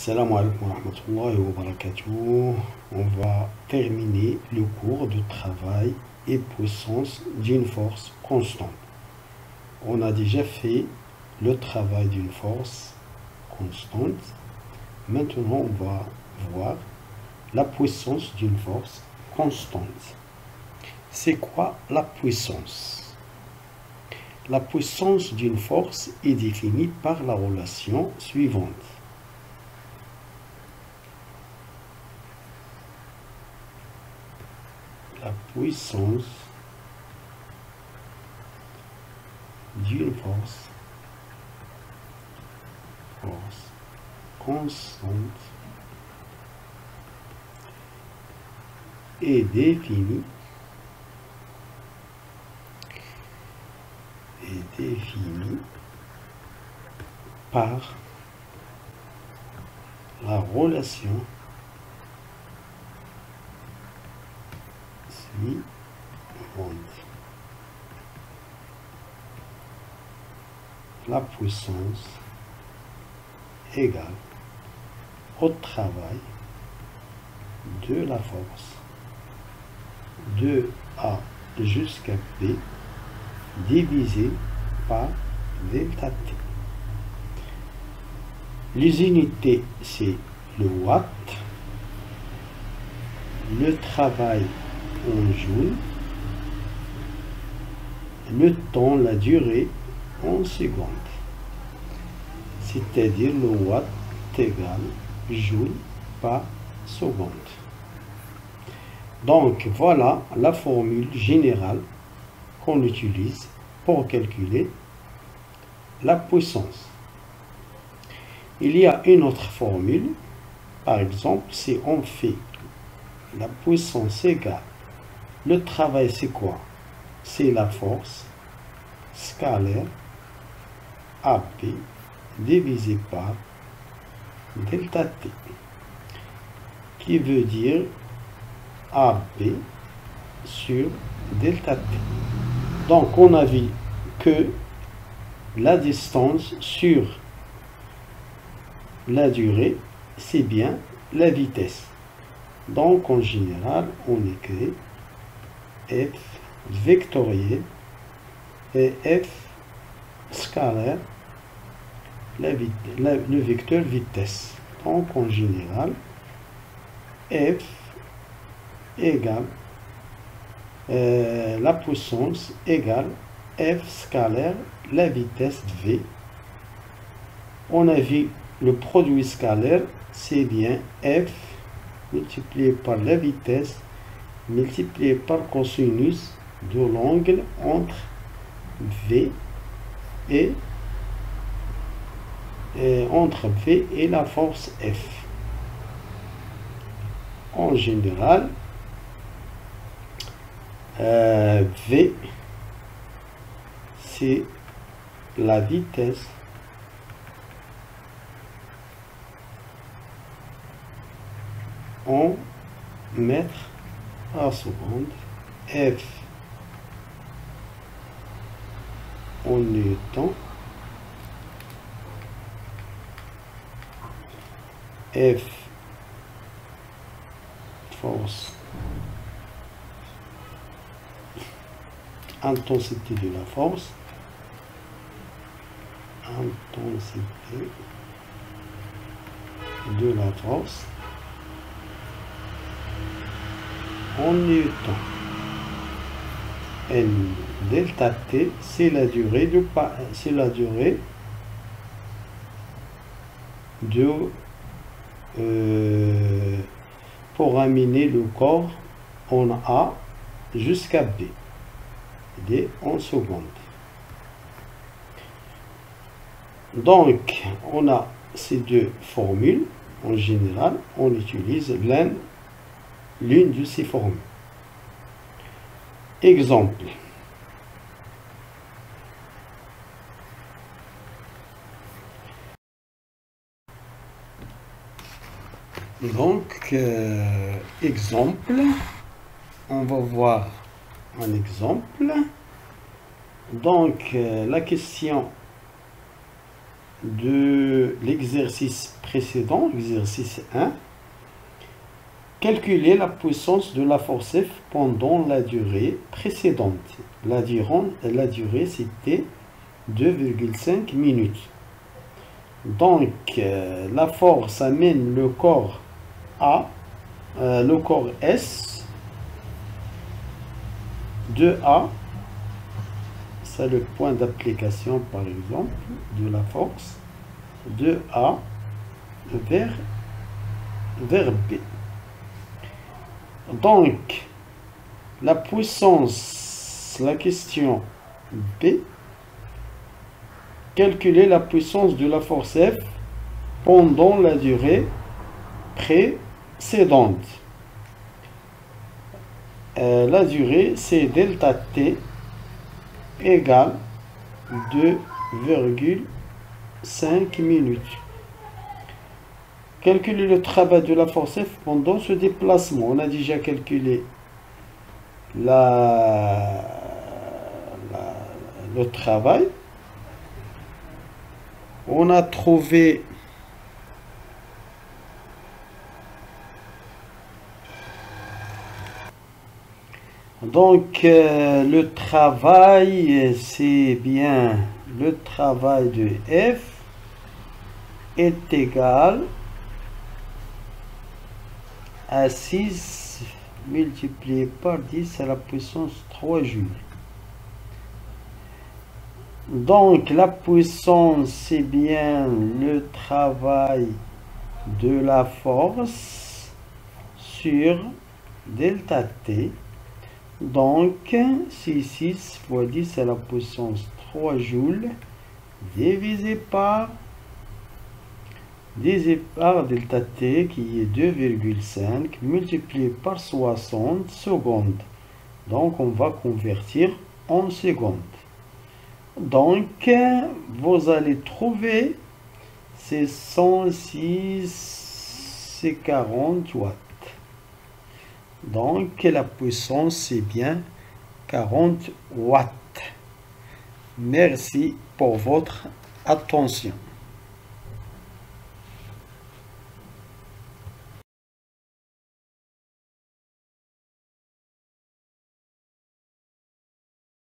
Salam alaikum wa rahmatullahi wa barakatuh. On va terminer le cours de travail et puissance d'une force constante. On a déjà fait le travail d'une force constante. Maintenant, on va voir la puissance d'une force constante. C'est quoi la puissance? La puissance d'une force est définie par la relation suivante. La puissance d'une force constante est définie par la relation suivante. La puissance égale au travail de la force de A jusqu'à B divisé par delta T. Les unités, c'est le watt, le travail en joule, le temps, la durée en secondes. C'est-à-dire le watt égale joule par seconde. Donc voilà la formule générale qu'on utilise pour calculer la puissance. Il y a une autre formule, par exemple, si on fait la puissance égale, le travail c'est quoi? C'est la force scalaire AP divisé par delta T, qui veut dire AB sur delta T. Donc on a vu que la distance sur la durée, c'est bien la vitesse. Donc en général, on écrit F vectoriel et F scalaire, le vecteur vitesse. Donc en général, F égale la puissance égale F scalaire, la vitesse V. On a vu le produit scalaire, c'est bien F multiplié par la vitesse multiplié par cosinus de l'angle entre V et entre V et la force F. En général, V, c'est la vitesse en mètres à seconde, F en newton, F force, intensité de la force, intensité de la force en newton. Et delta T, c'est la durée pour amener le corps en A jusqu'à B, D en seconde. Donc on a ces deux formules. En général, on utilise l'une de ces formules. Exemple. Donc, exemple, on va voir un exemple. Donc, la question de l'exercice précédent, exercice 1. Calculer la puissance de la force F pendant la durée précédente. La durée c'était 2,5 minutes. Donc, la force amène le corps A, le corps S de A, c'est le point d'application par exemple de la force, de A vers B. Donc, la puissance, la question B, calculer la puissance de la force F pendant la durée précédente. La durée, c'est delta T égale 2,5 minutes. Calculer le travail de la force F pendant ce déplacement. On a déjà calculé le travail. On a trouvé donc le travail, c'est bien le travail de F est égal à 6 multiplié par 10 à la puissance 3 joules. Donc la puissance, c'est bien le travail de la force sur delta T. Donc, c'est 6 fois 10 à la puissance 3 joules divisé par delta T qui est 2,5 multiplié par 60 secondes. Donc, on va convertir en secondes. Donc, vous allez trouver c'est 106 et 40 watts. Donc, la puissance, c'est bien 40 watts. Merci pour votre attention.